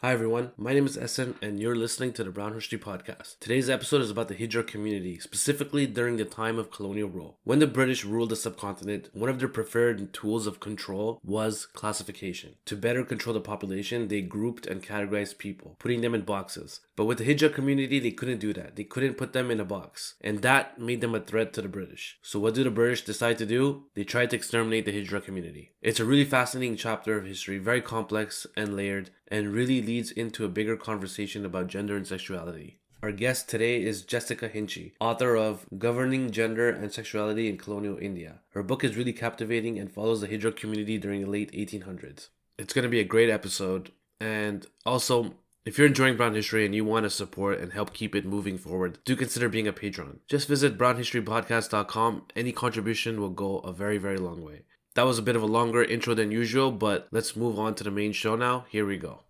Hi everyone, my name is Essen and you're listening to the Brown History Podcast. Today's episode is about the Hijra community, specifically during the time of colonial rule. When the British ruled the subcontinent, one of their preferred tools of control was classification. To better control the population, they grouped and categorized people, putting them in boxes. But with the Hijra community, they couldn't do that. They couldn't put them in a box. And that made them a threat to the British. So what do the British decide to do? They tried to exterminate the Hijra community. It's a really fascinating chapter of history, very complex and layered, and really leads into a bigger conversation about gender and sexuality. Our guest today is Jessica Hinchy, author of Governing Gender and Sexuality in Colonial India. Her book is really captivating and follows the Hijra community during the late 1800s. It's going to be a great episode, and also, if you're enjoying Brown History and you want to support and help keep it moving forward, do consider being a patron. Just visit brownhistorypodcast.com. Any contribution will go a very, very long way. That was a bit of a longer intro than usual, but let's move on to the main show now. Here we go.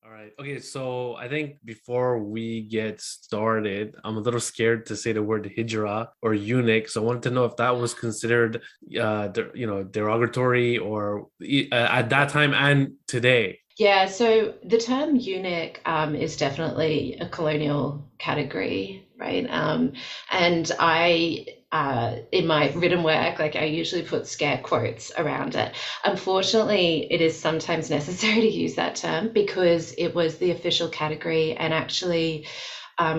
All right. Okay, so I think before we get started, I'm a little scared to say the word hijra or eunuch. So I wanted to know if that was considered, derogatory or at that time and today. Yeah, so the term eunuch is definitely a colonial category, right? And in my written work, like I usually put scare quotes around it. Unfortunately, it is sometimes necessary to use that term because it was the official category, and actually,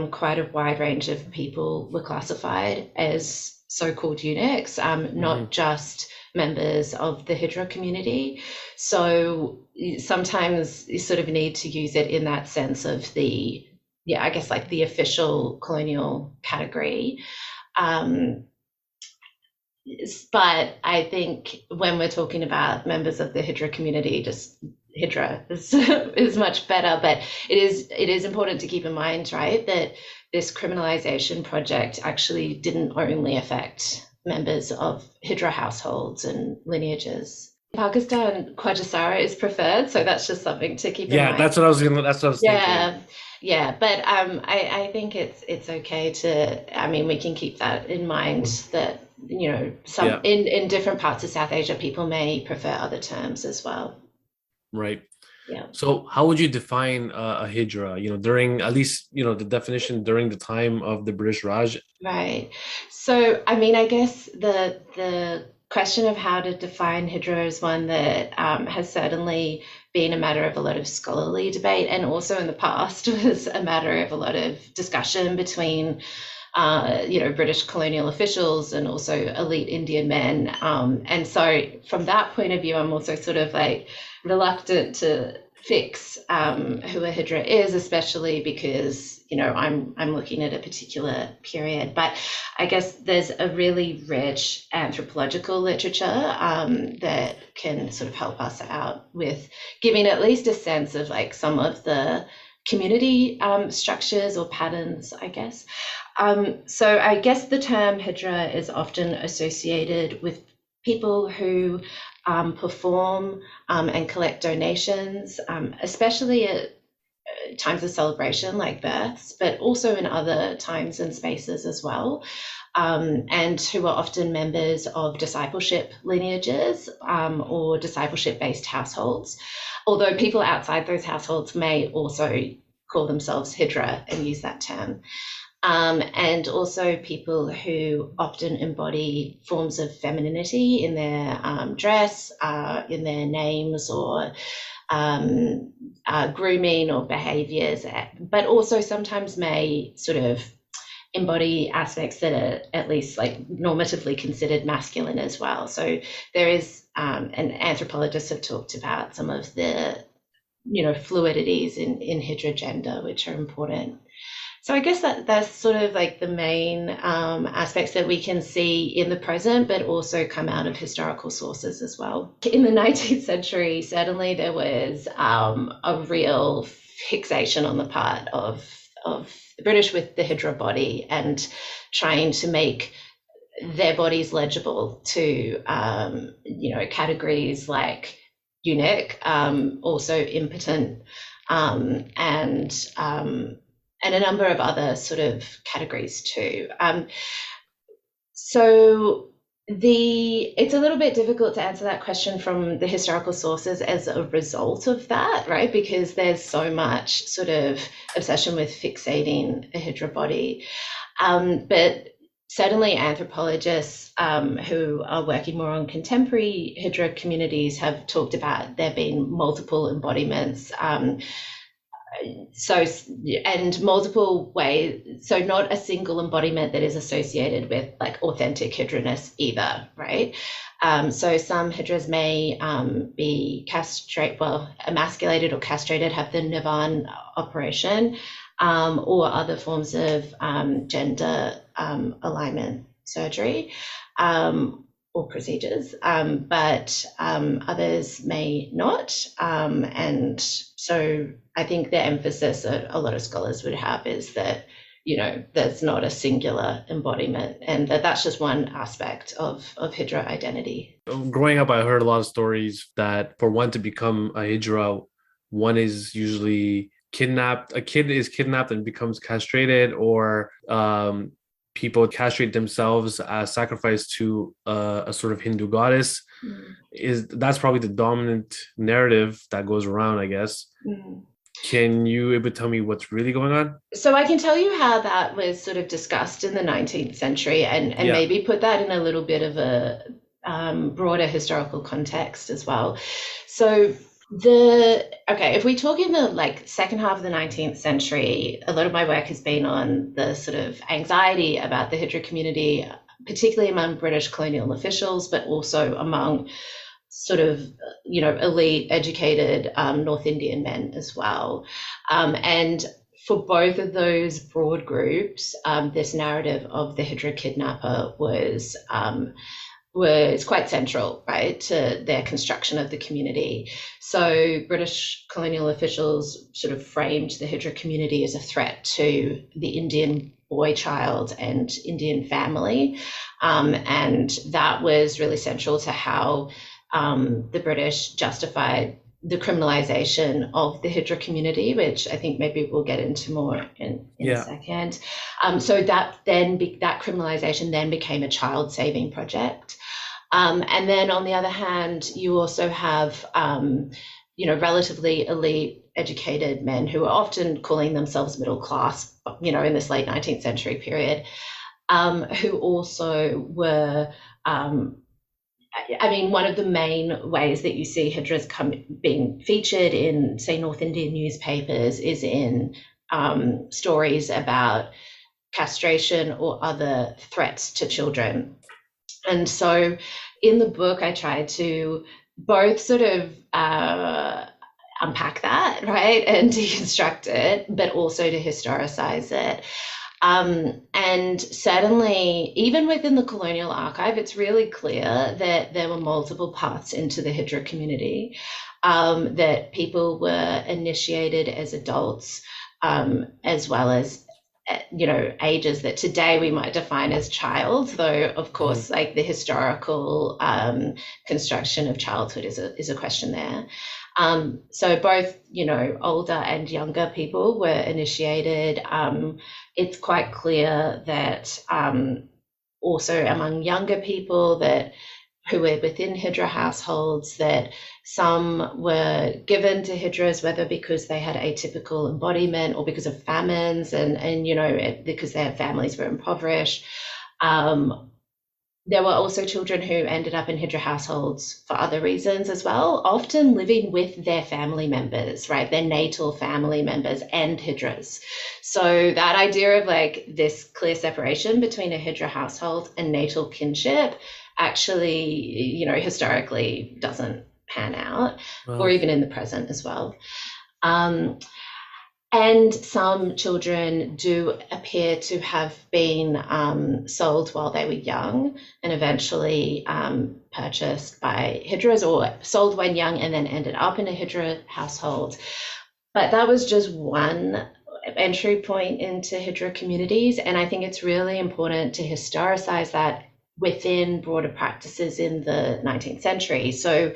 quite a wide range of people were classified as so-called eunuchs, not just members of the Hijra community. So sometimes you sort of need to use it in that sense of I guess like the official colonial category. But I think when we're talking about members of the Hijra community, just Hijra is much better. But it is important to keep in mind, right, that this criminalization project actually didn't only affect members of Hijra households and lineages. In Pakistan, Khwaja is preferred, so that's just something to keep in Yeah, mind. that's what I was thinking. Yeah, yeah, but I think it's okay to. I mean, we can keep that in mind that some Yeah, in different parts of South Asia, people may prefer other terms as well. right. Yeah. So how would you define a hijra? During at least, the definition during the time of the British Raj. Right. So, I mean, I guess the question of how to define Hijra is one that has certainly been a matter of a lot of scholarly debate, and also in the past was a matter of a lot of discussion between, British colonial officials and also elite Indian men. And so, from that point of view, I'm also sort of like reluctant to fix who a Hijra is, especially because I'm looking at a particular period. But I guess there's a really rich anthropological literature that can sort of help us out with giving at least a sense of like some of the community structures or patterns, I guess. So I guess the term Hijra is often associated with people who perform and collect donations, especially at times of celebration like births, but also in other times and spaces as well, and who are often members of discipleship lineages or discipleship-based households. Although people outside those households may also call themselves Hijra and use that term. And also people who often embody forms of femininity in their dress, in their names, or grooming or behaviors, but also sometimes may sort of embody aspects that are at least like normatively considered masculine as well. So there is, and anthropologists have talked about some of the, fluidities in Hijra gender, which are important. So I guess that's sort of like the main aspects that we can see in the present, but also come out of historical sources as well. In the 19th century, certainly there was a real fixation on the part of the British with the Hijra body and trying to make their bodies legible to, categories like eunuch, also impotent, and a number of other sort of categories too. So It's a little bit difficult to answer that question from the historical sources as a result of that, right? Because there's so much sort of obsession with fixating a Hijra body. But certainly anthropologists who are working more on contemporary Hijra communities have talked about there being multiple embodiments. So and multiple ways, so not a single embodiment that is associated with like authentic hydraness either, right? So some hydras may be emasculated or castrated, have the Nivan operation, or other forms of gender alignment surgery or procedures, but others may not. And so I think the emphasis that a lot of scholars would have is that, there's not a singular embodiment, and that's just one aspect of Hijra identity. Growing up, I heard a lot of stories that for one to become a Hijra, one is usually kidnapped. A kid is kidnapped and becomes castrated, or people castrate themselves as sacrifice to a sort of Hindu goddess. That's probably the dominant narrative that goes around, I guess. Can you able tell me what's really going on? So I can tell you how that was sort of discussed in the 19th century, and maybe put that in a little bit of a broader historical context as well. So if we talk in the second half of the 19th century, a lot of my work has been on the sort of anxiety about the Hijra community, particularly among British colonial officials, but also among sort of, elite, educated North Indian men as well. And for both of those broad groups, this narrative of the Hijra kidnapper was quite central, right, to their construction of the community. So British colonial officials sort of framed the Hijra community as a threat to the Indian boy child and Indian family. And that was really central to how the British justified the criminalization of the Hijra community, which I think maybe we'll get into more in a second. So that criminalization then became a child saving project. And then on the other hand, you also have, relatively elite educated men who are often calling themselves middle class, in this late 19th century period, who also were, one of the main ways that you see Hijras being featured in, say, North Indian newspapers is in stories about castration or other threats to children. And so in the book, I tried to both sort of unpack that, right, and deconstruct it, but also to historicize it. And certainly, even within the colonial archive, it's really clear that there were multiple paths into the Hijra community, that people were initiated as adults, as well as ages that today we might define as child, though of course like the historical construction of childhood is a question there. So both older and younger people were initiated. It's quite clear that also among younger people who were within Hijra households, that some were given to Hijras, whether because they had atypical embodiment or because of famines and because their families were impoverished. There were also children who ended up in Hijra households for other reasons as well, often living with their family members, right? Their natal family members and Hijras. So that idea of this clear separation between a Hijra household and natal kinship actually, historically doesn't pan out, or even in the present as well. And some children do appear to have been sold while they were young and eventually purchased by Hijras, or sold when young and then ended up in a Hijra household. But that was just one entry point into Hijra communities. And I think it's really important to historicize that within broader practices in the 19th century. So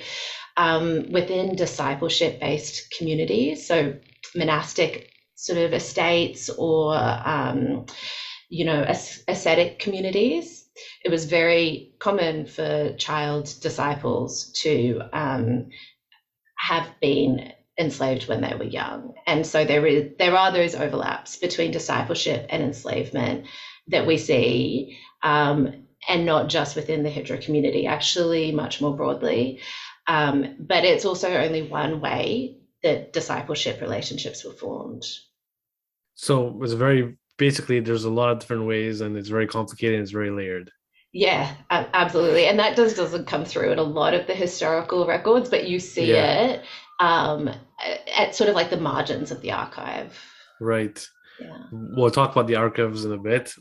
within discipleship-based communities, so monastic sort of estates or, ascetic communities, it was very common for child disciples to have been enslaved when they were young. And so there are those overlaps between discipleship and enslavement that we see, and not just within the Hijra community, actually much more broadly. But it's also only one way that discipleship relationships were formed. So it's basically there's a lot of different ways, and it's very complicated and it's very layered. Yeah, absolutely. And that doesn't come through in a lot of the historical records, but you see it at sort of like the margins of the archive. Right. Yeah. We'll talk about the archives in a bit.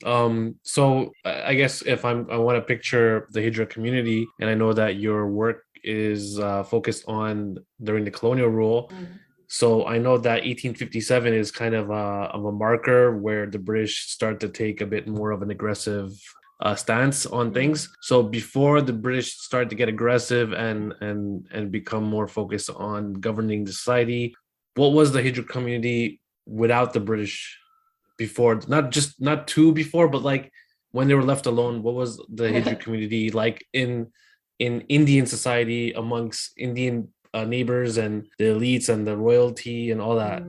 So I guess if I want to picture the Hijra community, and I know that your work is focused on during the colonial rule. So I know that 1857 is kind of a marker where the British start to take a bit more of an aggressive stance on things. So before the British started to get aggressive and become more focused on governing the society, what was the Hijra community without the British before? Not too before, but like when they were left alone, what was the Hijra community like in Indian society amongst Indian neighbors and the elites and the royalty and all that?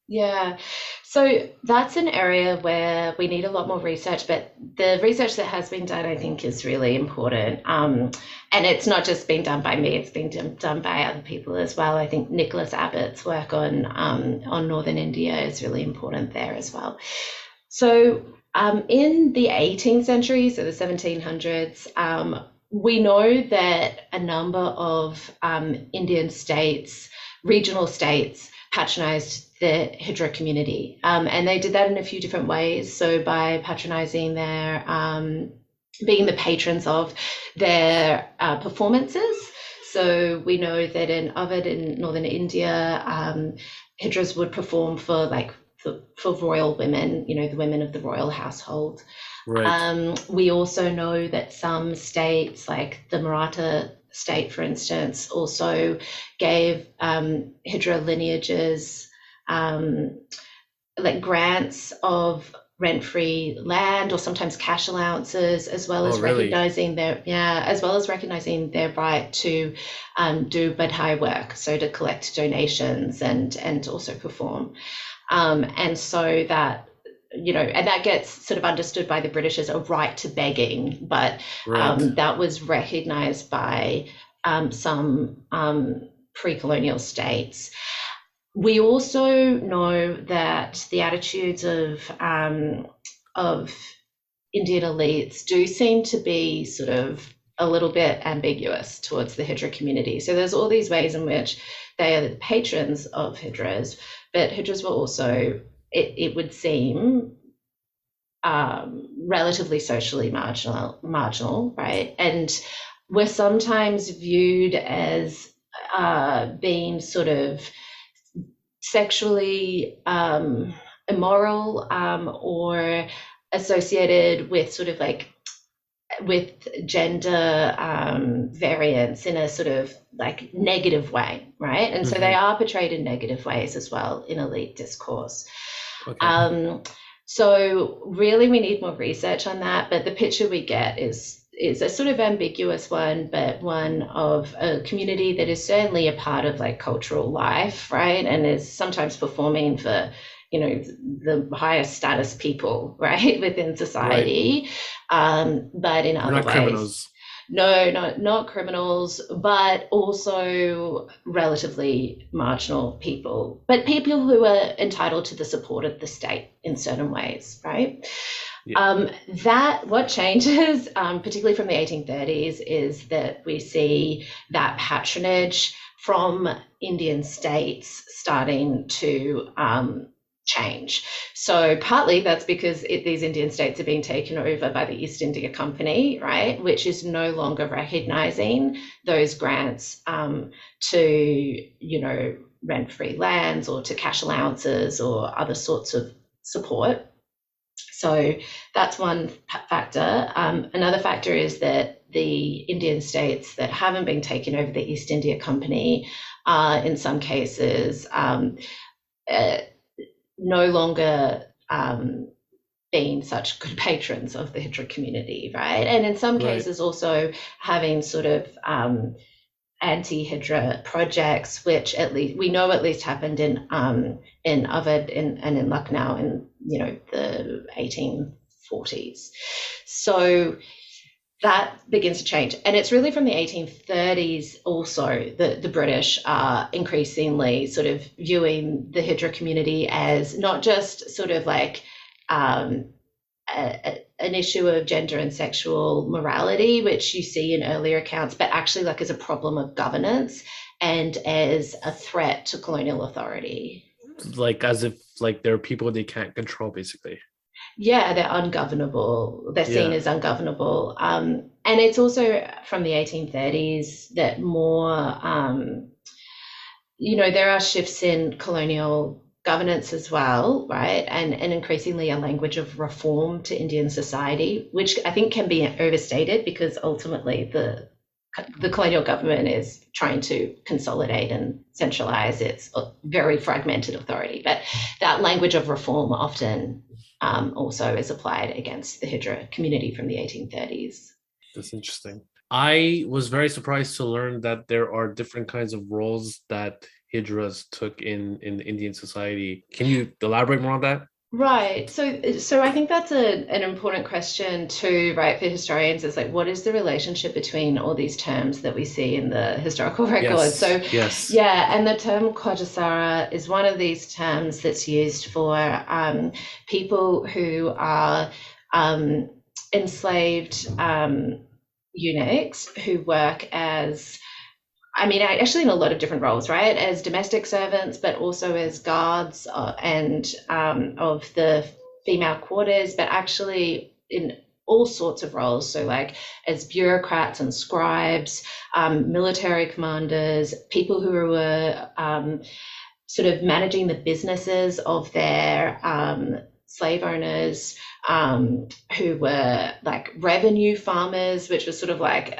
Yeah, so that's an area where we need a lot more research, but the research that has been done, I think, is really important. And it's not just been done by me, it's been done by other people as well. I think Nicholas Abbott's work on Northern India is really important there as well. So in the 18th century, so the 1700s, we know that a number of Indian states, regional states, patronized the Hijra community. And they did that in a few different ways. So by patronizing their, being the patrons of their performances. So we know that in Ovid in Northern India, Hijras would perform for royal women, the women of the royal household. Right. We also know that some states, like the Maratha state, for instance, also gave Hijra lineages like grants of rent-free land or sometimes cash allowances, as well as recognizing their right to do badhai work, so to collect donations and also perform. And so that, and that gets sort of understood by the British as a right to begging, but that was recognized by some pre-colonial states. We also know that the attitudes of Indian elites do seem to be sort of a little bit ambiguous towards the Hijra community. So there's all these ways in which they are the patrons of Hijras, but Hijras were also, it would seem, relatively socially marginal, right? And were sometimes viewed as being sort of sexually immoral, or associated with sort of like with gender variance in a sort of like negative way, right? And so they are portrayed in negative ways as well in elite discourse. So really we need more research on that, but the picture we get is a sort of ambiguous one, but one of a community that is certainly a part of like cultural life, right? And is sometimes performing for, the highest status people, right, within society. But in other ways, criminals. No, not criminals, but also relatively marginal people, but people who are entitled to the support of the state in certain ways, right? Yeah. That what changes, particularly from the 1830s, is that we see that patronage from Indian states starting to change. So partly that's because these Indian states are being taken over by the East India Company, right, which is no longer recognizing those grants to, rent-free lands or to cash allowances or other sorts of support. So that's one factor. Another factor is that the Indian states that haven't been taken over the East India Company are in some cases no longer being such good patrons of the Hijra community, right? And in some cases also having sort of anti-Hijra projects, which at least happened in Awadh and in Lucknow in the 1840s. So that begins to change, and it's really from the 1830s also that the British are increasingly sort of viewing the Hijra community as not just sort of like an issue of gender and sexual morality, which you see in earlier accounts, but actually like as a problem of governance and as a threat to colonial authority. Like as if like there are people they can't control, basically. Yeah, they're ungovernable. They're seen as ungovernable. And it's also from the 1830s that more, there are shifts in colonial governance as well, right? And increasingly a language of reform to Indian society, which I think can be overstated because ultimately the colonial government is trying to consolidate and centralize its very fragmented authority. But that language of reform often also is applied against the Hijra community from the 1830s. That's interesting. I was very surprised to learn that there are different kinds of roles that Hijras took in Indian society. Can you elaborate more on that? Right. So I think that's an important question too, right, for historians, is like, what is the relationship between all these terms that we see in the historical records? And the term Khwajasara is one of these terms that's used for people who are enslaved eunuchs who work as, actually in a lot of different roles, right? As domestic servants, but also as guards and of the female quarters, but actually in all sorts of roles. So like as bureaucrats and scribes, military commanders, people who were sort of managing the businesses of their slave owners, who were like revenue farmers, which was sort of like,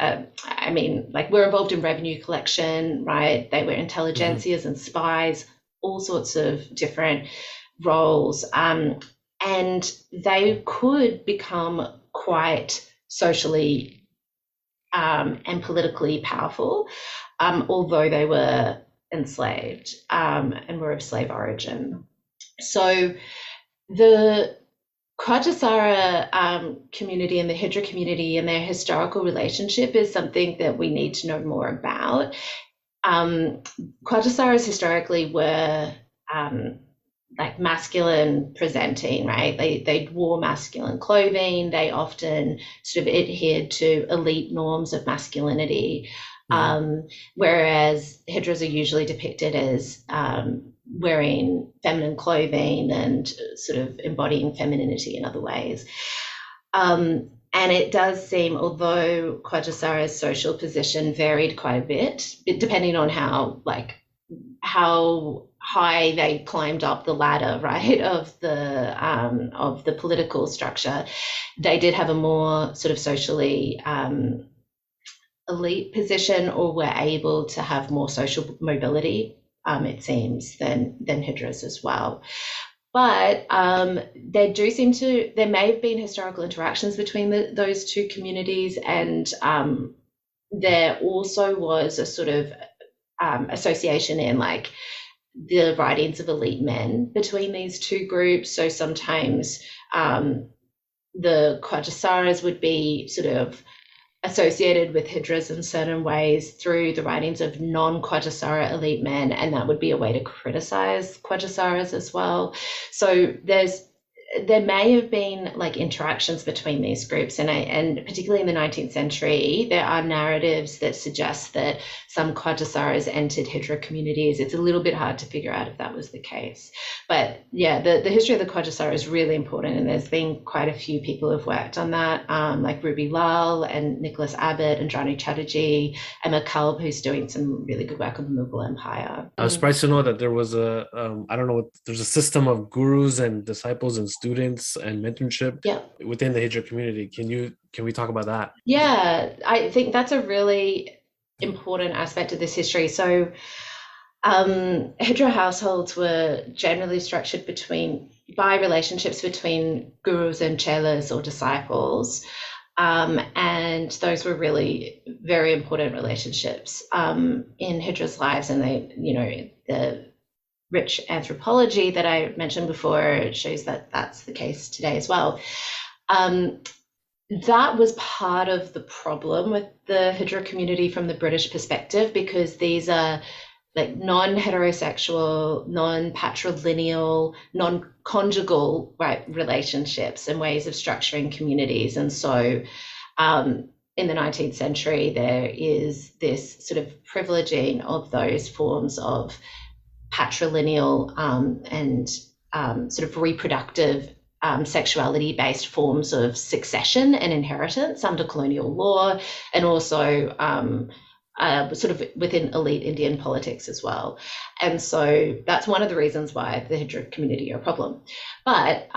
we're involved in revenue collection, right? They were intelligentsias and spies, all sorts of different roles. And they could become quite socially and politically powerful, although they were enslaved and were of slave origin. So the Khwajasara community and the Hijra community and their historical relationship is something that we need to know more about. Khwajasaras historically were like masculine presenting, right? They wore masculine clothing. They often sort of adhered to elite norms of masculinity, whereas Hijras are usually depicted as wearing feminine clothing and sort of embodying femininity in other ways. And it does seem, although Khwajasara's social position varied quite a bit, depending on how high they climbed up the ladder, right, of the political structure, they did have a more sort of socially elite position, or were able to have more social mobility, it seems, than Hijras as well. But there may have been historical interactions between those two communities, and there also was a sort of association in like the writings of elite men between these two groups. So sometimes the Khwajasaras would be sort of associated with Hijras in certain ways through the writings of non-Khwajasara elite men, and that would be a way to criticize Khwajasaras as well. So there may have been like interactions between these groups, and particularly in the 19th century, there are narratives that suggest that some Khwajasaras entered Hijra communities. It's a little bit hard to figure out if that was the case. But yeah, the history of the Khwajasara is really important, and there's been quite a few people who've worked on that, like Ruby Lal and Nicholas Abbott and Janu Chatterjee, and McCullough, who's doing some really good work on the Mughal Empire. I was surprised to know that there was there's a system of gurus and disciples and students and mentorship within the Hijra community. Can we talk about that? Yeah, I think that's a really important aspect of this history. So Hijra households were generally structured between by relationships between gurus and chelas or disciples. And those were really very important relationships in Hidra's lives. And the rich anthropology that I mentioned before shows that that's the case today as well. That was part of the problem with the Hijra community from the British perspective, because these are like non-heterosexual, non-patrilineal, non-conjugal, right, relationships and ways of structuring communities. And so in the 19th century, there is this sort of privileging of those forms of patrilineal and sort of reproductive sexuality-based forms of succession and inheritance under colonial law, and also sort of within elite Indian politics as well. And so that's one of the reasons why the Hijra community are a problem. But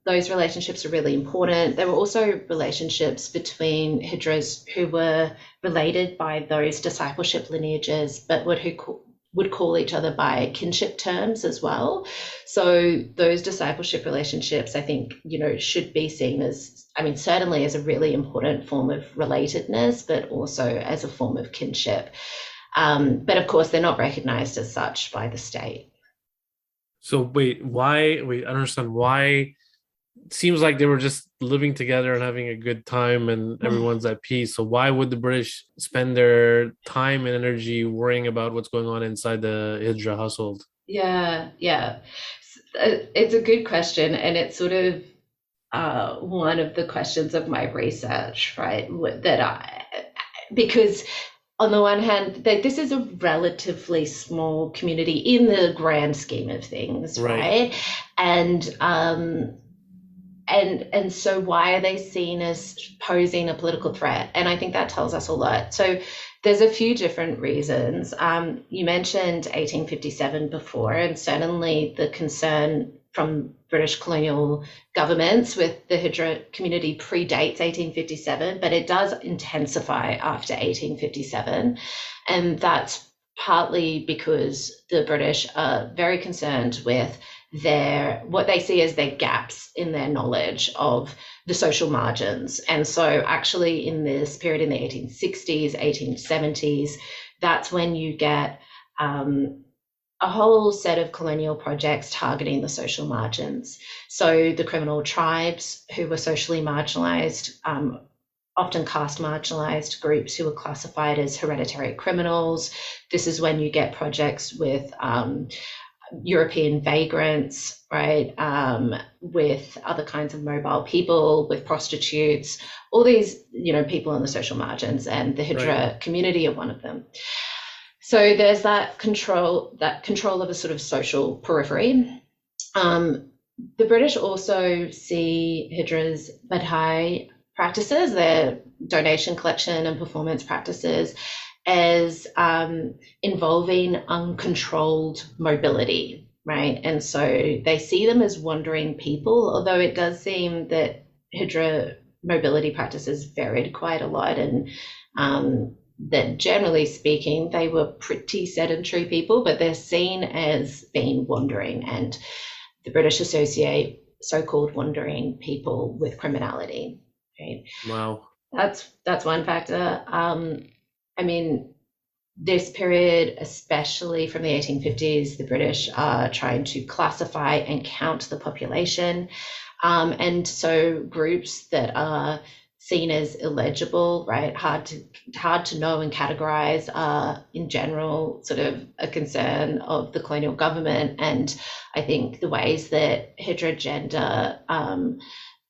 those relationships are really important. There were also relationships between Hijras who were related by those discipleship lineages, but would call each other by kinship terms as well. So those discipleship relationships, I think, should be seen as, certainly as a really important form of relatedness, but also as a form of kinship. But of course, they're not recognized as such by the state. So wait, I don't understand why. It seems like they were just living together and having a good time and everyone's at peace. So why would the British spend their time and energy worrying about what's going on inside the Hijra household? Yeah. It's a good question. And it's sort of one of the questions of my research, right? Because on the one hand, this is a relatively small community in the grand scheme of things, right? And so why are they seen as posing a political threat? And I think that tells us a lot. So there's a few different reasons. You mentioned 1857 before, and certainly the concern from British colonial governments with the Hijra community predates 1857, but it does intensify after 1857. And that's partly because the British are very concerned with what they see as their gaps in their knowledge of the social margins. And so actually in this period in the 1860s, 1870s, that's when you get a whole set of colonial projects targeting the social margins. So the criminal tribes who were socially marginalized, often caste marginalized groups who were classified as hereditary criminals. This is when you get projects with European vagrants, right, with other kinds of mobile people, with prostitutes, all these, people on the social margins, and the Hijra community are one of them. So there's that control of a sort of social periphery. The British also see Hijra's Badhai practices, their donation collection and performance practices, as involving uncontrolled mobility, right? And so they see them as wandering people, although it does seem that Hijra mobility practices varied quite a lot, and that generally speaking, they were pretty sedentary people, but they're seen as being wandering, and the British associate so-called wandering people with criminality, right? Wow. That's one factor. This period, especially from the 1850s, the British are trying to classify and count the population. And so groups that are seen as illegible, right, hard to know and categorize, are in general sort of a concern of the colonial government. And I think the ways that Hijra gender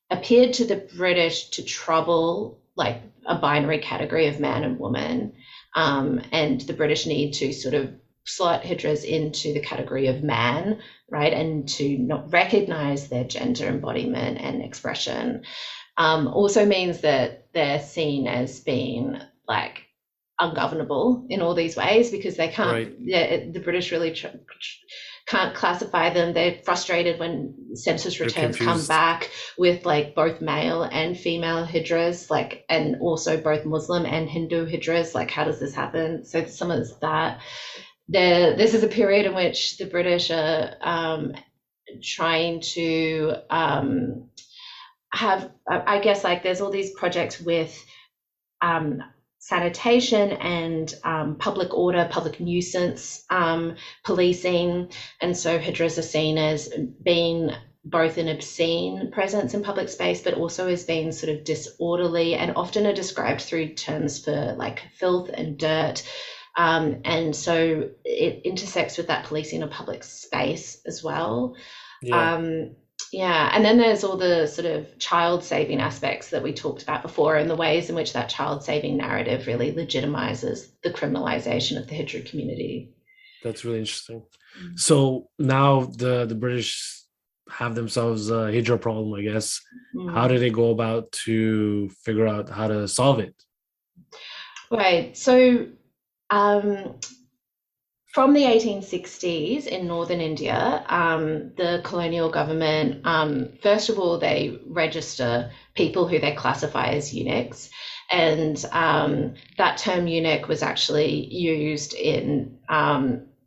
appeared to the British to trouble like a binary category of man and woman, and the British need to sort of slot Hijras into the category of man, right, and to not recognize their gender embodiment and expression, also means that they're seen as being like ungovernable in all these ways, because they can't, the British really can't classify them. They're frustrated when census returns come back with like both male and female Hijras, like, and also both Muslim and Hindu Hijras. Like, how does this happen? So some of that. This is a period in which the British are trying to have, I guess, like there's all these projects with sanitation and public order, public nuisance policing. And so hijras are seen as being both an obscene presence in public space, but also as being sort of disorderly, and often are described through terms for like filth and dirt. And so it intersects with that policing of public space as well. Yeah. Yeah, and then there's all the sort of child saving aspects that we talked about before, and the ways in which that child saving narrative really legitimizes the criminalization of the Hijra community. That's really interesting. So now the British have themselves a Hijra problem, I guess. How do they go about to figure out how to solve it? Right. So from the 1860s in northern India, the colonial government, first of all, they register people who they classify as eunuchs. And that term eunuch was actually used in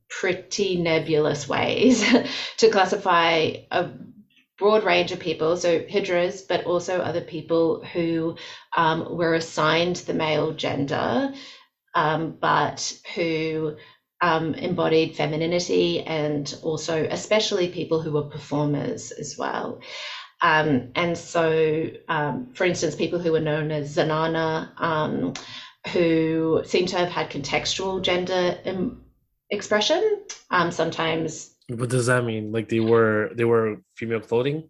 pretty nebulous ways to classify a broad range of people, so hijras, but also other people who were assigned the male gender, but who embodied femininity, and also especially people who were performers as well. And so, for instance, people who were known as zanana, who seem to have had contextual gender expression. Sometimes. What does that mean? Like they were female clothing?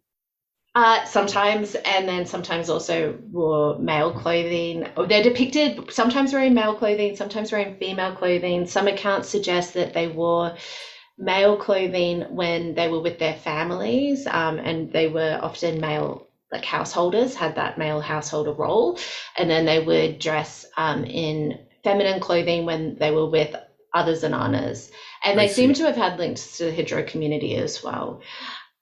Sometimes, and then sometimes also wore male clothing. They're depicted sometimes wearing male clothing, sometimes wearing female clothing. Some accounts suggest that they wore male clothing when they were with their families, and they were often male, like householders, had that male householder role, and then they would dress in feminine clothing when they were with other zananas. And they seem to have had links to the Hijra community as well.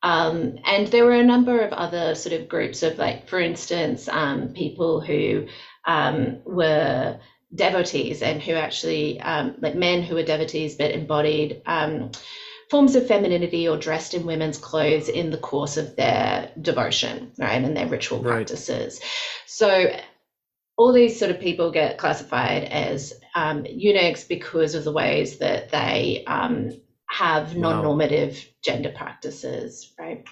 And there were a number of other sort of groups of, like, for instance, people who were devotees, and who actually, like men who were devotees but embodied forms of femininity or dressed in women's clothes in the course of their devotion, right, and their ritual practices. So all these sort of people get classified as eunuchs because of the ways that they have non-normative gender practices, right?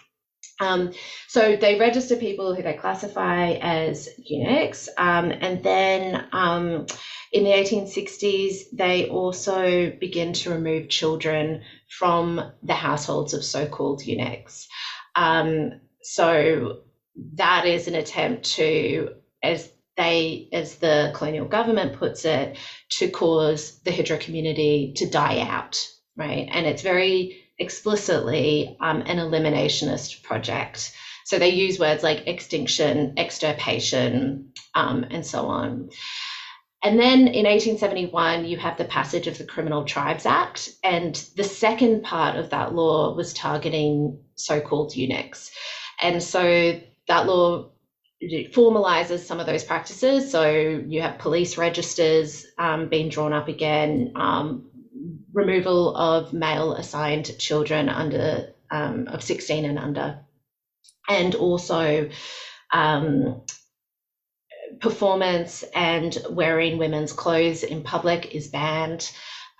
So they register people who they classify as eunuchs, and then in the 1860s, they also begin to remove children from the households of so-called eunuchs. So that is an attempt to, as the colonial government puts it, to cause the Hijra community to die out, right? And it's very explicitly an eliminationist project. So they use words like extinction, extirpation, and so on. And then in 1871, you have the passage of the Criminal Tribes Act, and the second part of that law was targeting so-called eunuchs. And so that law formalizes some of those practices. So you have police registers being drawn up again, removal of male assigned children under of 16 and under, and also performance and wearing women's clothes in public is banned.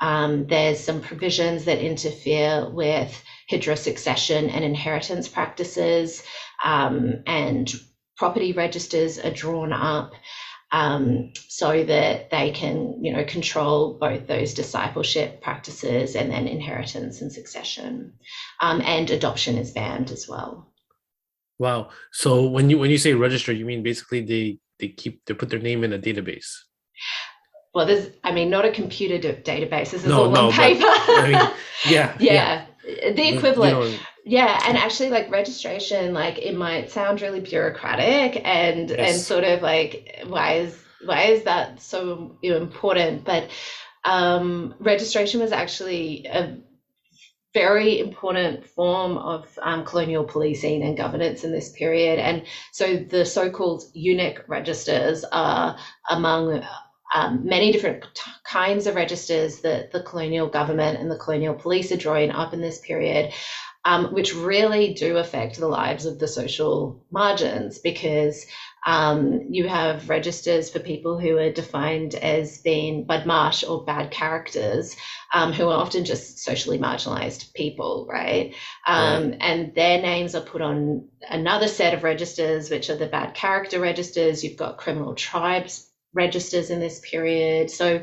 There's some provisions that interfere with Hijra succession and inheritance practices, and property registers are drawn up so that they can, control both those discipleship practices and then inheritance and succession. And adoption is banned as well. Wow. So when you say register, you mean basically they put their name in a database? Well, not a computer database. This is all on paper. Yeah. The equivalent. Yeah, and actually, like, registration, like, it might sound really bureaucratic and sort of like, why is that so important? But registration was actually a very important form of colonial policing and governance in this period. And so the so-called eunuch registers are among many different kinds of registers that the colonial government and the colonial police are drawing up in this period. which really do affect the lives of the social margins, because you have registers for people who are defined as being badmash or bad characters, who are often just socially marginalized people, right? And their names are put on another set of registers, which are the bad character registers. You've got criminal tribes registers in this period. So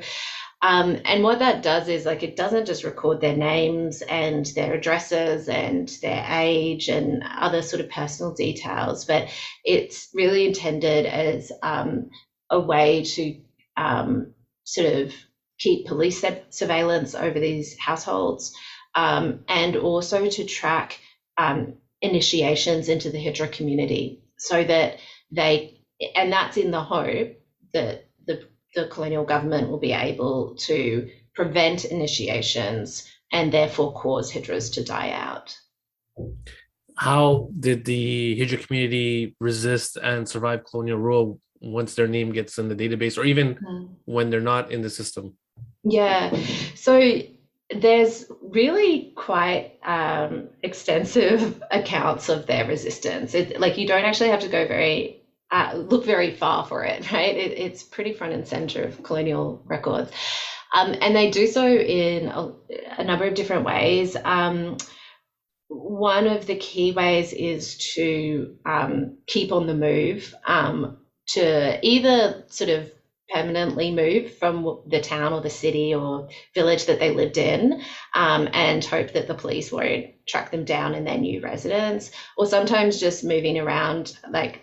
and what that does is, like, it doesn't just record their names and their addresses and their age and other sort of personal details, but it's really intended as a way to sort of keep police surveillance over these households, and also to track initiations into the Hijra community, so that and that's in the hope that the colonial government will be able to prevent initiations and therefore cause Hijras to die out. How did the Hijra community resist and survive colonial rule once their name gets in the database, or even when they're not in the system? Yeah, so there's really quite extensive accounts of their resistance. Like, you don't actually have to go look very far for it, right? It's pretty front and center of colonial records. And they do so in a number of different ways. One of the key ways is to keep on the move, to either sort of permanently move from the town or the city or village that they lived in, and hope that the police won't track them down in their new residence, or sometimes just moving around, like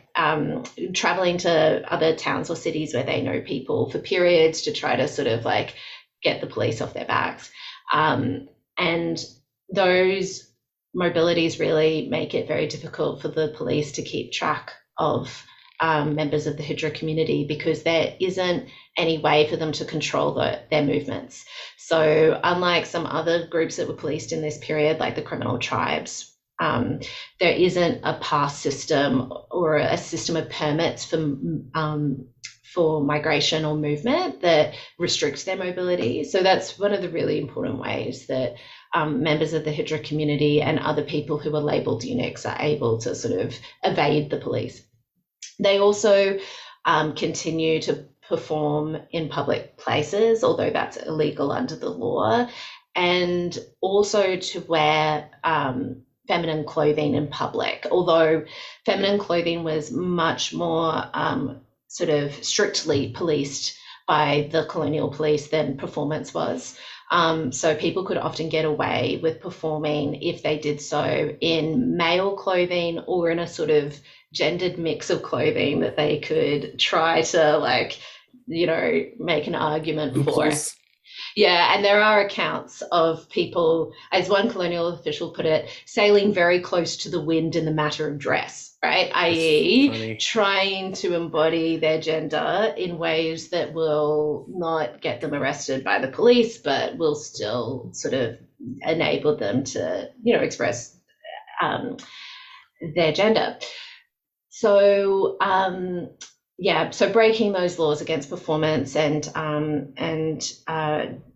traveling to other towns or cities where they know people for periods to try to sort of like get the police off their backs. And those mobilities really make it very difficult for the police to keep track of members of the Hijra community, because there isn't any way for them to control their movements. So unlike some other groups that were policed in this period, like the criminal tribes, there isn't a pass system or a system of permits for migration or movement that restricts their mobility. So that's one of the really important ways that members of the Hijra community and other people who are labelled eunuchs are able to sort of evade the police. They also continue to perform in public places, although that's illegal under the law, and also to wear feminine clothing in public, although feminine clothing was much more sort of strictly policed by the colonial police than performance was. So people could often get away with performing if they did so in male clothing or in a sort of gendered mix of clothing that they could try to, like, you know, make an argument for. Yeah, and there are accounts of people, as one colonial official put it, sailing very close to the wind in the matter of dress, right? i.e. trying to embody their gender in ways that will not get them arrested by the police, but will still sort of enable them to, you know, express their gender. So so breaking those laws against performance and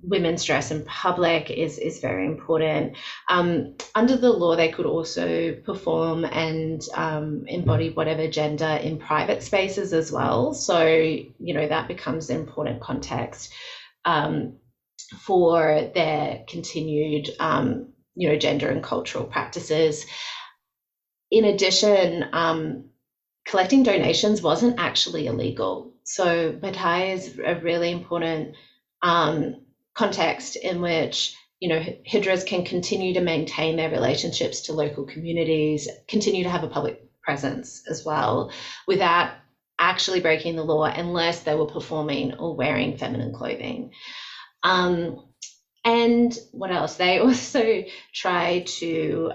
women's dress in public is very important. Under the law, they could also perform and embody whatever gender in private spaces as well. So, you know, that becomes an important context for their continued, you know, gender and cultural practices. In addition, collecting donations wasn't actually illegal. So Batai is a really important context in which, you know, Hijras can continue to maintain their relationships to local communities, continue to have a public presence as well, without actually breaking the law, unless they were performing or wearing feminine clothing. And what else? They also try to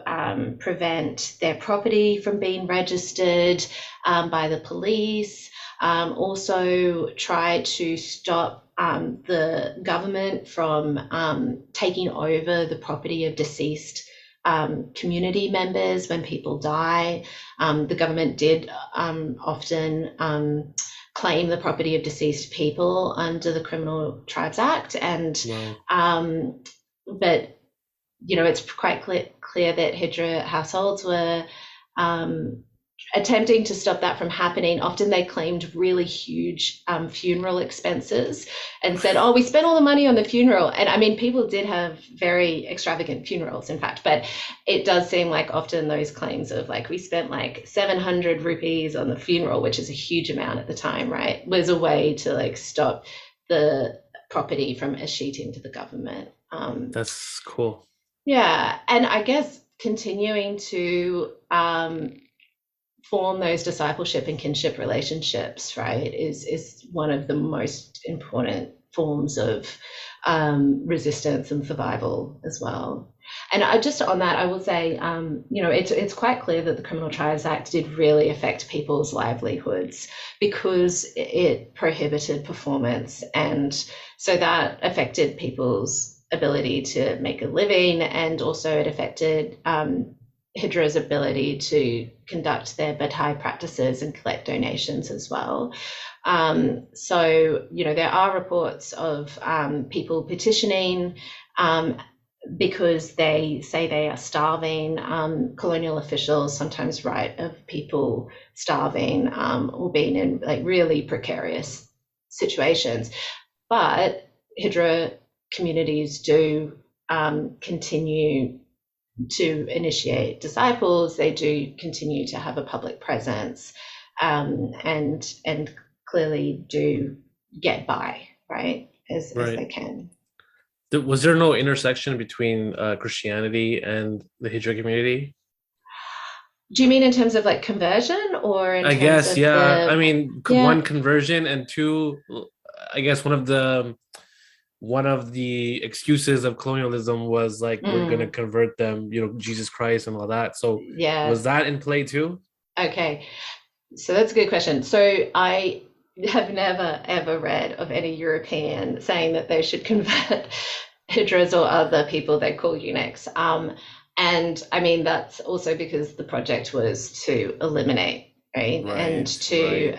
prevent their property from being registered by the police, also try to stop the government from taking over the property of deceased community members when people die. The government did often claim the property of deceased people under the Criminal Tribes Act, and but it's quite clear that Hijra households were attempting to stop that from happening. Often they claimed really huge funeral expenses and said, oh, we spent all the money on the funeral. And I mean, people did have very extravagant funerals, in fact, but it does seem like often those claims of like, we spent like 700 rupees on the funeral, which is a huge amount at the time, right, was a way to like stop the property from escheating to the government. That's cool. Yeah. And I guess continuing to form those discipleship and kinship relationships, right, is one of the most important forms of resistance and survival as well. And just on that, I will say, it's quite clear that the Criminal Trials Act did really affect people's livelihoods because it prohibited performance, and so that affected people's ability to make a living, and also it affected Hidra's ability to conduct their Batai practices and collect donations as well. So, there are reports of people petitioning because they say they are starving. Colonial officials sometimes write of people starving or being in like really precarious situations. But Hijra communities do continue to initiate disciples. They do continue to have a public presence, and clearly do get by, right, as they can. Was there no intersection between Christianity and the Hijra community? Do you mean in terms of like conversion, or in I terms guess, of yeah. I mean, Yeah. one, conversion, and two, I guess one of the excuses of colonialism was like, we're going to convert them, Jesus Christ and all that. So Yeah. was that in play too? Okay. So that's a good question. So I have never, ever read of any European saying that they should convert Hijras or other people they call eunuchs. And I mean, that's also because the project was to eliminate, right? And to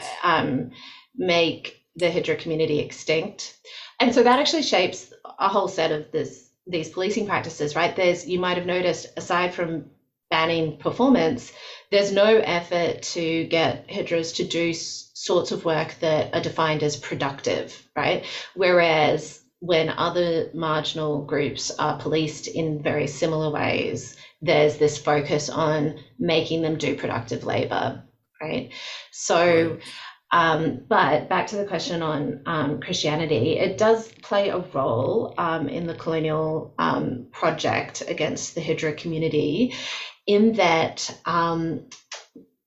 make the Hijra community extinct. And so that actually shapes a whole set of these policing practices, right? You might have noticed, aside from banning performance, there's no effort to get Hijras to do sorts of work that are defined as productive, right? Whereas when other marginal groups are policed in very similar ways, there's this focus on making them do productive labor, right? So, but back to the question on Christianity, it does play a role in the colonial project against the Hijra community, in that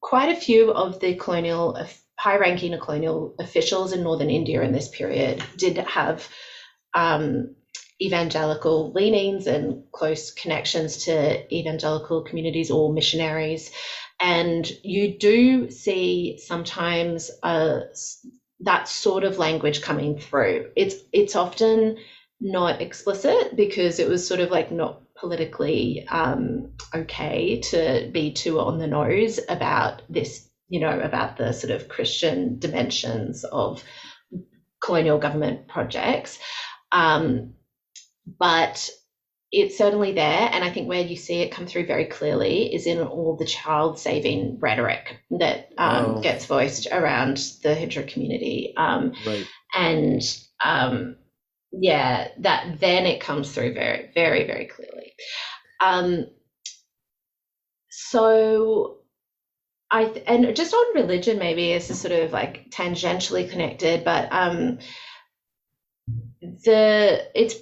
quite a few of the high-ranking colonial officials in northern India in this period did have evangelical leanings and close connections to evangelical communities or missionaries. And you do see sometimes that sort of language coming through. It's often not explicit because it was sort of like not politically okay to be too on the nose about this, about the sort of Christian dimensions of colonial government projects. But it's certainly there, and I think where you see it come through very clearly is in all the child-saving rhetoric that gets voiced around the Hijra community. And that then it comes through very, very, very clearly. So and just on religion, maybe it's sort of like tangentially connected, but it's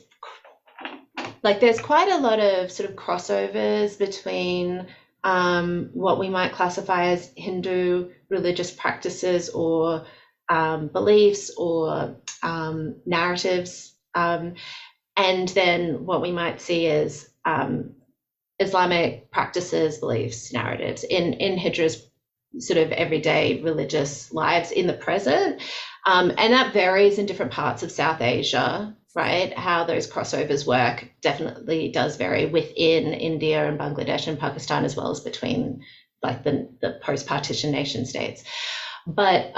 like there's quite a lot of sort of crossovers between what we might classify as Hindu religious practices or beliefs or narratives, and then what we might see as Islamic practices, beliefs, narratives in Hidra's sort of everyday religious lives in the present. And that varies in different parts of South Asia, right? How those crossovers work definitely does vary within India and Bangladesh and Pakistan, as well as between like the post-partition nation states. But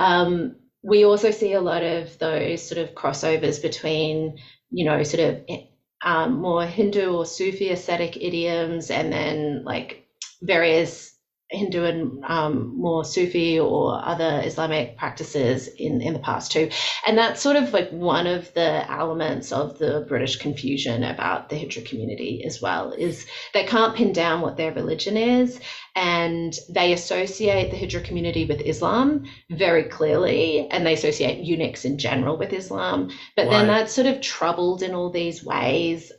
we also see a lot of those sort of crossovers between, sort of more Hindu or Sufi ascetic idioms, and then like various Hindu and more Sufi or other Islamic practices in the past too. And that's sort of like one of the elements of the British confusion about the Hijra community as well, is they can't pin down what their religion is, and they associate the Hijra community with Islam very clearly, and they associate eunuchs in general with Islam. But then that's sort of troubled in all these ways.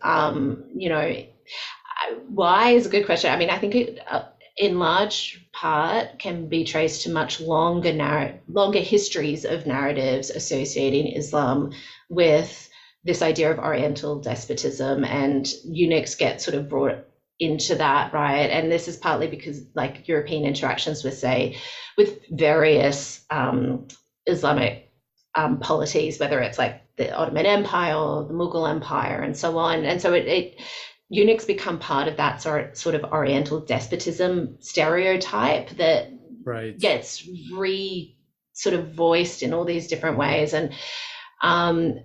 Why is a good question. I mean, I think it in large part can be traced to much longer histories of narratives associating Islam with this idea of Oriental despotism, and eunuchs get sort of brought into that, right? And this is partly because like European interactions with various Islamic polities, whether it's like the Ottoman Empire or the Mughal Empire and so on. And so eunuchs become part of that sort of Oriental despotism stereotype that gets sort of voiced in all these different ways. And, and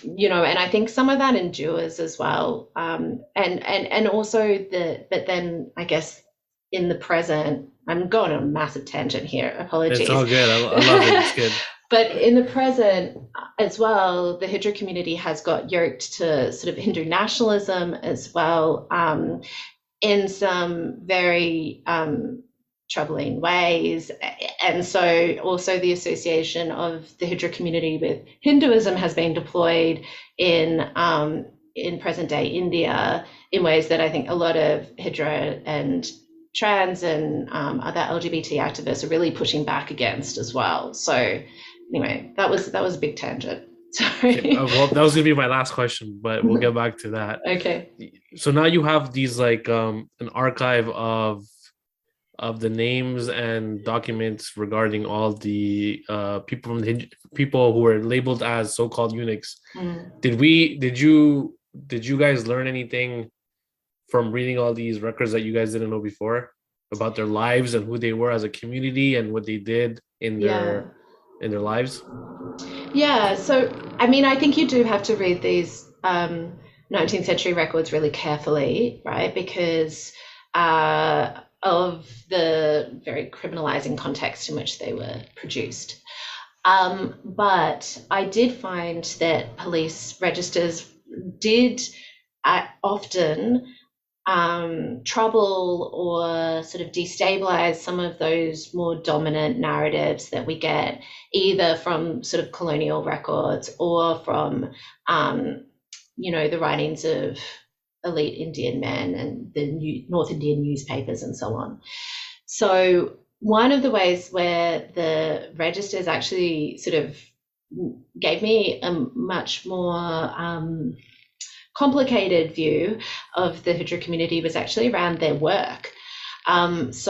I think some of that endures as well. And also but then I guess in the present, I'm going on a massive tangent here. Apologies. It's all good. I love it. It's good. But in the present as well, the Hijra community has got yoked to sort of Hindu nationalism as well, in some very troubling ways. And so also the association of the Hijra community with Hinduism has been deployed in present day India in ways that I think a lot of Hijra and trans and other LGBT activists are really pushing back against as well. So anyway, that was a big tangent. Sorry. Okay, well, that was gonna be my last question, but we'll get back to that. Okay. So now you have these like an archive of the names and documents regarding all the people who were labeled as so-called eunuchs. Did you guys learn anything from reading all these records that you guys didn't know before about their lives and who they were as a community and what they did in their lives? Yeah, so I mean, I think you do have to read these 19th century records really carefully, right? Because of the very criminalizing context in which they were produced. But I did find that police registers did often trouble or sort of destabilize some of those more dominant narratives that we get either from sort of colonial records or from the writings of elite Indian men and the North Indian newspapers and so on. So one of the ways where the registers actually sort of gave me a much more complicated view of the Hijra community was actually around their work. Most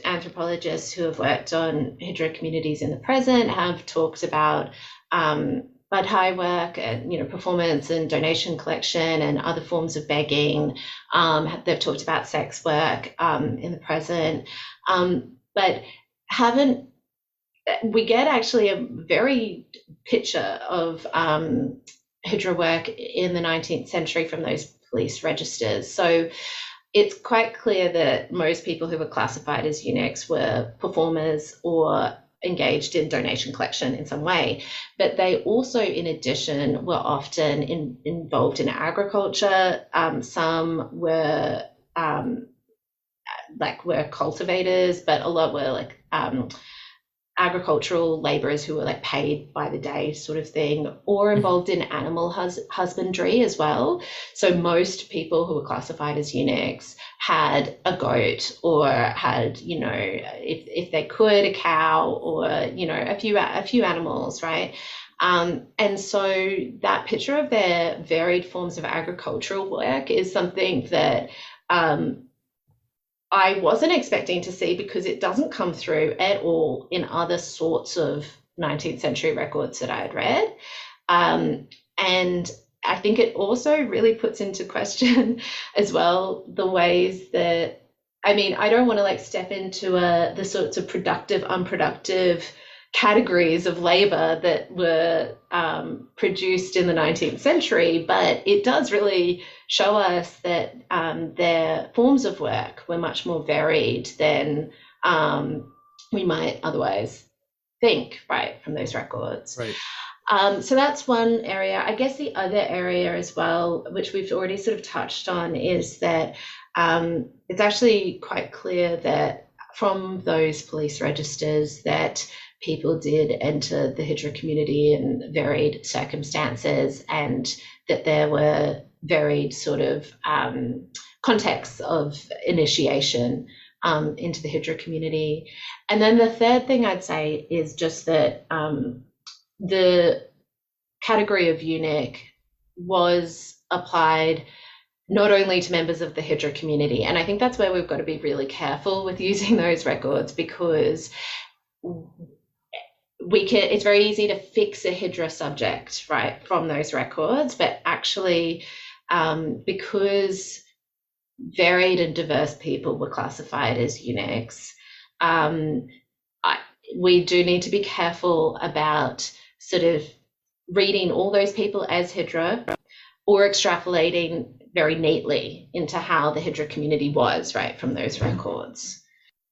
anthropologists who have worked on Hijra communities in the present have talked about Badhai work and performance and donation collection and other forms of begging. They've talked about sex work in the present, but we get actually a very picture of Hijra work in the 19th century from those police registers. So it's quite clear that most people who were classified as eunuchs were performers or engaged in donation collection in some way, but they also, in addition, were often involved in agriculture. Some were were cultivators, but a lot were like agricultural laborers who were like paid by the day sort of thing, or involved in animal husbandry as well. So most people who were classified as eunuchs had a goat or had, if they could, a cow or, a few animals, right? And so that picture of their varied forms of agricultural work is something that I wasn't expecting to see, because it doesn't come through at all in other sorts of 19th century records that I had read. And I think it also really puts into question as well the ways that, I mean, I don't want to step into the sorts of productive, unproductive categories of labor that were produced in the 19th century, but it does really show us that their forms of work were much more varied than we might otherwise think, right, from those records. Right. So that's one area. I guess the other area as well, which we've already sort of touched on, is that it's actually quite clear that from those police registers that people did enter the Hijra community in varied circumstances, and that there were varied sort of contexts of initiation into the Hijra community. And then the third thing I'd say is just that the category of eunuch was applied not only to members of the Hijra community, and I think that's where we've got to be really careful with using those records, because it's very easy to fix a Hijra subject, right, from those records, but actually because varied and diverse people were classified as eunuchs, we do need to be careful about sort of reading all those people as Hijra or extrapolating very neatly into how the Hijra community was, right, from those records.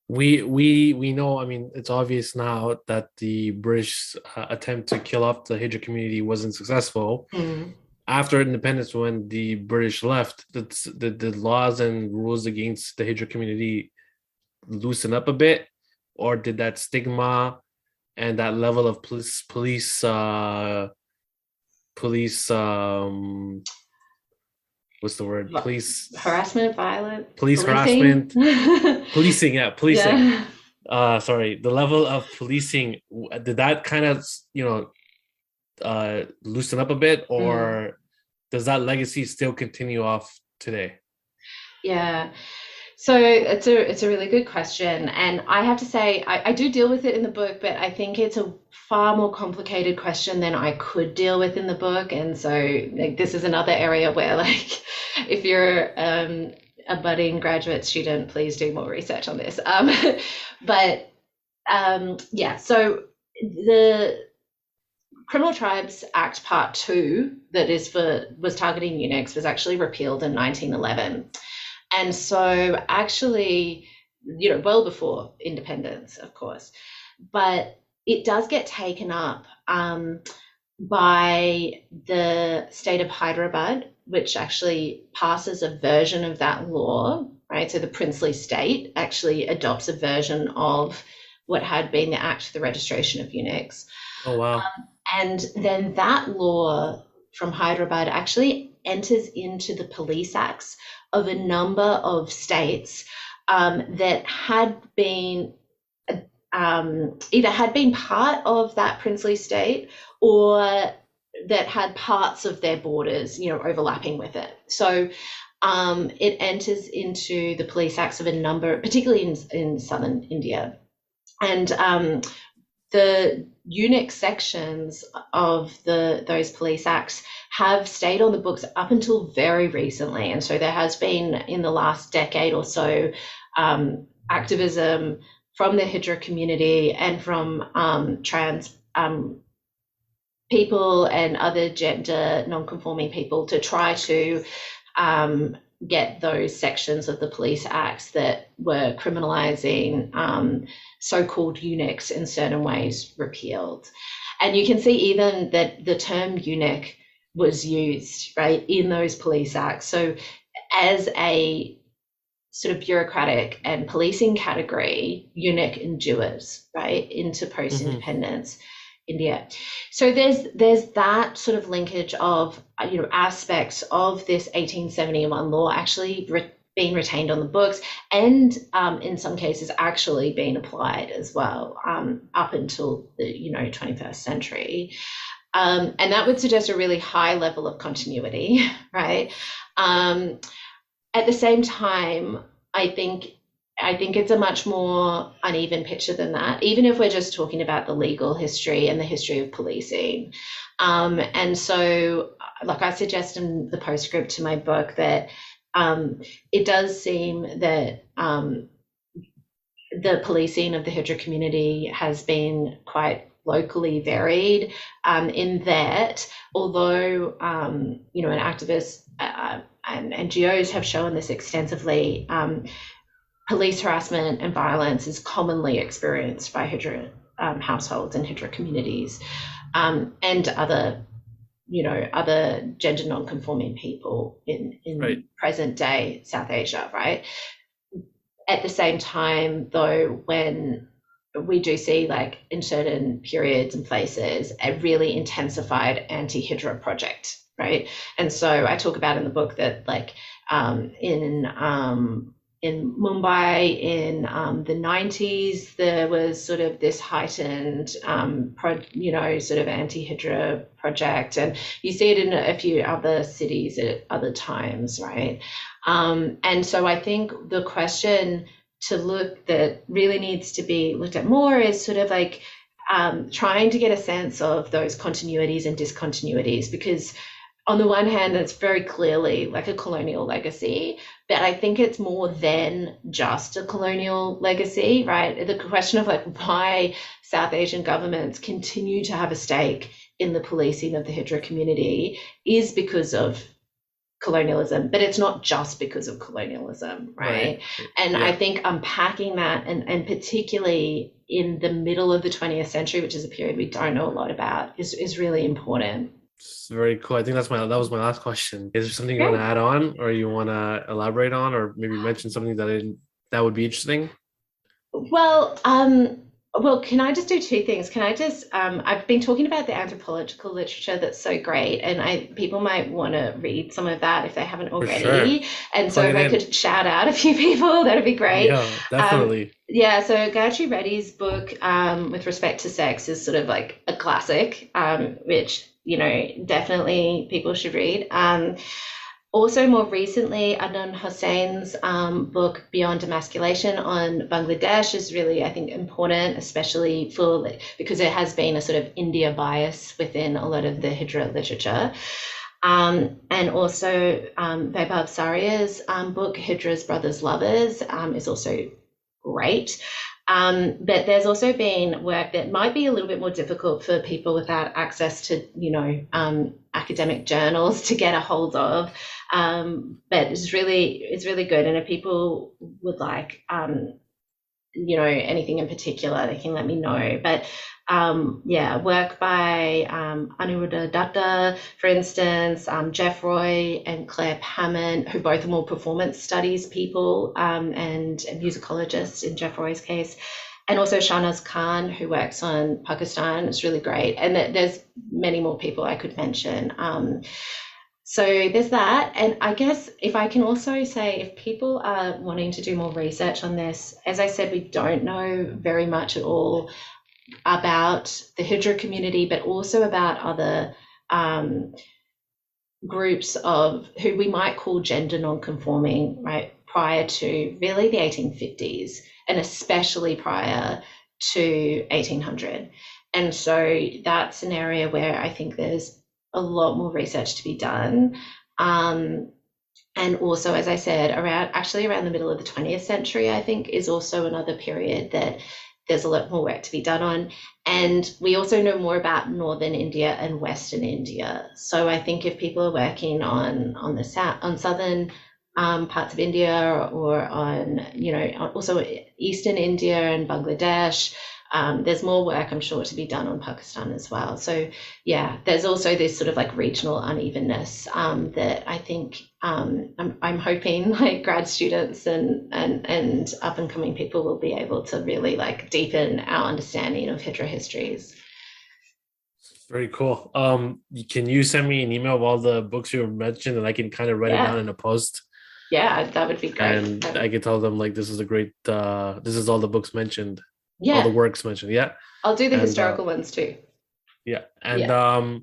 We know, I mean, it's obvious now that the British attempt to kill off the Hijra community wasn't successful. After independence, when the British left, the laws and rules against the Hijra community loosen up a bit, or did that stigma and that level of police what's the word? Police harassment, violence, police policing. Harassment, policing. Yeah, policing. Yeah. Sorry, the level of policing, did that kind of loosen up a bit, or does that legacy still continue off today? Yeah. So it's a really good question, and I have to say I do deal with it in the book, but I think it's a far more complicated question than I could deal with in the book. And so this is another area where, if you're a budding graduate student, please do more research on this. So the Criminal Tribes Act Part 2 that was targeting eunuchs was actually repealed in 1911. And so actually, well before independence, of course, but it does get taken up by the state of Hyderabad, which actually passes a version of that law, right? So the princely state actually adopts a version of what had been the Act for the Registration of Eunuchs. Oh, wow. And then that law from Hyderabad actually enters into the police acts of a number of states that had been either had been part of that princely state or that had parts of their borders, overlapping with it. So it enters into the police acts of a number, particularly in southern India. And the eunuch sections of those police acts have stayed on the books up until very recently. And so there has been, in the last decade or so, activism from the Hijra community and from trans people and other gender non-conforming people to try to get those sections of the police acts that were criminalizing so-called eunuchs in certain ways repealed. And you can see even that the term eunuch was used, right, in those police acts. So as a sort of bureaucratic and policing category, eunuch endures, right, into post-independence India. So there's that sort of linkage of, aspects of this 1871 law actually being retained on the books, and in some cases actually being applied as well up until the 21st century. And that would suggest a really high level of continuity, right? At the same time, I think it's a much more uneven picture than that, even if we're just talking about the legal history and the history of policing. And so, like I suggest in the postscript to my book, that it does seem that the policing of the Hijra community has been quite locally varied, in that although and activists and NGOs have shown this extensively, police harassment and violence is commonly experienced by Hijra households and Hijra communities, and other gender non-conforming people in present day South Asia, right? At the same time, though, when we do see, like, in certain periods and places, a really intensified anti-Hijra project, right? And so I talk about in the book that, like, in Mumbai in the 90s, there was sort of this heightened, sort of anti-Hijra project, and you see it in a few other cities at other times, right? And so I think the question that really needs to be looked at more is sort of like trying to get a sense of those continuities and discontinuities, because on the one hand, it's very clearly like a colonial legacy, but I think it's more than just a colonial legacy, right? The question of like why South Asian governments continue to have a stake in the policing of the Hijra community is because of colonialism, but it's not just because of colonialism, right? And I think unpacking that, and particularly in the middle of the 20th century, which is a period we don't know a lot about, is really important. It's very cool. I think that was my last question. Is there something you want to add on, or you want to elaborate on, or maybe mention something that would be interesting? Well, can I just do two things? Can I just, I've been talking about the anthropological literature that's so great, and people might want to read some of that if they haven't already. Sure. And so if I could shout out a few people, that'd be great. Yeah, definitely. So Gayatri Reddy's book, with respect to sex, is sort of like a classic, which, definitely people should read. Also, more recently, Adnan Hussain's book Beyond Emasculation on Bangladesh is really, I think, important, especially because there has been a sort of India bias within a lot of the Hijra literature. And also Vaibhav Saria's book Hijra's Brothers Lovers is also great. But there's also been work that might be a little bit more difficult for people without access to, academic journals to get a hold of. But it's really good. And if people would like, anything in particular, they can let me know. But work by Anuruddha Datta, for instance, Jeff Roy and Claire Hammond, who both are more performance studies people, and musicologists in Jeff Roy's case, and also Shahnaz Khan, who works on Pakistan. It's really great. And there's many more people I could mention. So there's that. And I guess if I can also say, if people are wanting to do more research on this, as I said, we don't know very much at all about the Hijra community, but also about other groups of who we might call gender non-conforming, right, prior to really the 1850s, and especially prior to 1800. And so that's an area where I think there's a lot more research to be done. And also, as I said, around the middle of the 20th century, I think, is also another period that there's a lot more work to be done on. And we also know more about Northern India and Western India. So I think if people are working on southern parts of India, or on, also Eastern India and Bangladesh, there's more work, I'm sure, to be done on Pakistan as well. So there's also this sort of like regional unevenness that I think I'm hoping like grad students and up and coming people will be able to really like deepen our understanding of Hijra histories. Very cool. Can you send me an email of all the books you mentioned, and I can kind of write it down in a post? Yeah, that would be great. And I can tell them like this is a great this is all the books mentioned. All the works mentioned. I'll do the historical ones too. And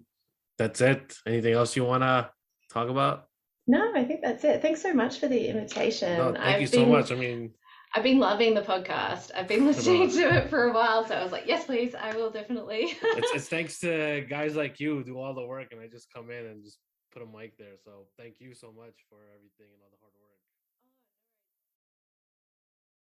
that's it. Anything else you want to talk about? No, I think that's it. Thanks so much for the invitation. No, thank you so much. I mean, I've been loving the podcast. I've been listening to it for a while, so I was like, yes, please, I will definitely. it's thanks to guys like you who do all the work, and I just come in and just put a mic there. So thank you so much for everything and all the hard work.